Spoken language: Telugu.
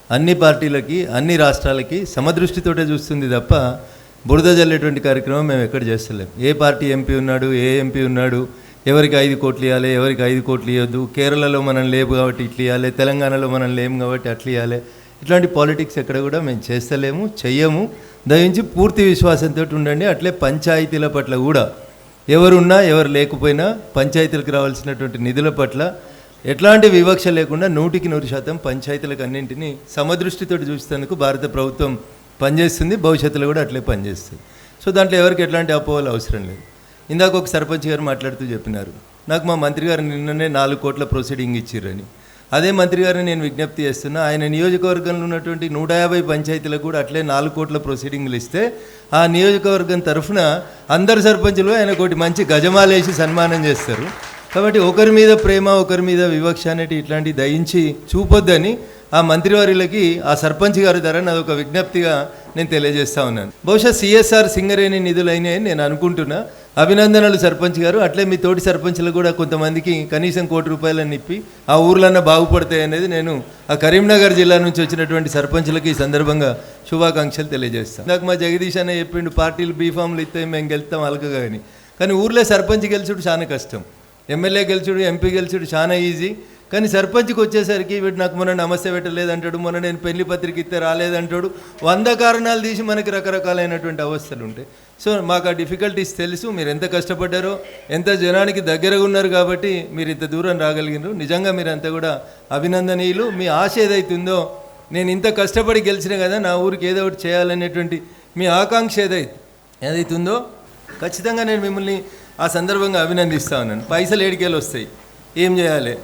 అన్ని పార్టీలకి అన్ని రాష్ట్రాలకి సమదృష్టితోటే చూస్తుంది తప్ప బురద జల్లేటువంటి కార్యక్రమం మేము ఎక్కడ చేస్తలేం. ఏ పార్టీ ఎంపీ ఉన్నాడు, ఏ ఎంపీ ఉన్నాడు, ఎవరికి 5 కోట్లు ఇవ్వాలి, ఎవరికి 5 కోట్లు ఇవ్వద్దు, కేరళలో మనం లేవు కాబట్టి ఇట్లా ఇవ్వాలి, తెలంగాణలో మనం లేము కాబట్టి అట్లా ఇవ్వాలి, ఇట్లాంటి పాలిటిక్స్ ఎక్కడ కూడా మేము చేస్తలేము, చెయ్యము. దయించి పూర్తి విశ్వాసంతో ఉండండి. అట్లే పంచాయతీల పట్ల కూడా ఎవరున్నా ఎవరు లేకపోయినా పంచాయతీలకు రావాల్సినటువంటి నిధుల పట్ల ఎట్లాంటి వివక్ష లేకుండా 100% పంచాయతీలకు అన్నింటినీ సమదృష్టితో చూసేందుకు భారత ప్రభుత్వం పనిచేస్తుంది. భవిష్యత్తులో కూడా అట్లే పనిచేస్తుంది. సో దాంట్లో ఎవరికి ఎట్లాంటి అపోహలు అవసరం లేదు. ఇందాక ఒక సర్పంచ్ గారు మాట్లాడుతూ చెప్పినారు, నాకు మా మంత్రి గారు నిన్ననే 4 కోట్ల ప్రొసీడింగ్ ఇచ్చిర్రని. అదే మంత్రి గారిని నేను విజ్ఞప్తి చేస్తున్నా, ఆయన నియోజకవర్గంలో ఉన్నటువంటి 150 పంచాయతీలకు కూడా అట్లే 4 కోట్ల ప్రొసీడింగ్లు ఇస్తే ఆ నియోజకవర్గం తరఫున అందరు సర్పంచులు ఆయన ఒకటి మంచి గజమాలేసి సన్మానం చేస్తారు. కాబట్టి ఒకరి మీద ప్రేమ, ఒకరి మీద వివక్ష అనేటి ఇట్లాంటివి దయించి చూపొద్దని ఆ మంత్రివారులకి ఆ సర్పంచ్ గారి ద్వారా నాదొక విజ్ఞప్తిగా నేను తెలియజేస్తా ఉన్నాను. బహుశా CSR సింగరేణి నిధులైనాయని నేను అనుకుంటున్నా. అభినందనలు సర్పంచ్ గారు. అట్లే మీ తోటి సర్పంచ్లు కూడా కొంతమందికి కనీసం ₹1 కోటి ఇప్పి ఆ ఊర్లన్నా బాగుపడతాయి అనేది నేను ఆ కరీంనగర్ జిల్లా నుంచి వచ్చినటువంటి సర్పంచ్లకి ఈ సందర్భంగా శుభాకాంక్షలు తెలియజేస్తాను. నాకు మా జగదీష్ అనే చెప్పిండు, పార్టీలు బీఫామ్లు ఇస్తే మేము గెలుస్తాం అలకగా అని. కానీ ఊర్లో సర్పంచ్ గెలిచుడు చాలా కష్టం, ఎమ్మెల్యే గెలిచుడు, ఎంపీ గెలిచుడు చాలా ఈజీ. కానీ సర్పంచ్కి వచ్చేసరికి వీడు నాకు మొన్న నమస్తే పెట్టలేదంటాడు, మొన్న నేను పెళ్లి పత్రిక ఇస్తే రాలేదంటాడు, 100 కారణాలు తీసి మనకి రకరకాలైనటువంటి అవస్థలు ఉంటాయి. సో మాకు ఆ డిఫికల్టీస్ తెలుసు. మీరు ఎంత కష్టపడ్డారో, ఎంత జనానికి దగ్గరగా ఉన్నారు కాబట్టి మీరు ఇంత దూరం రాగలిగినారు. నిజంగా మీరంతా కూడా అభినందనీయులు. మీ ఆశ ఏదైతుందో, నేను ఇంత కష్టపడి గెలిచిన కదా నా ఊరికి ఏదో ఒకటి చేయాలనేటువంటి మీ ఆకాంక్ష ఏదైతుందో ఖచ్చితంగా నేను మిమ్మల్ని ఆ సందర్భంగా అభినందిస్తా ఉన్నాను. పైసలు ఏడికేలు వస్తాయి, ఏం చేయాలి,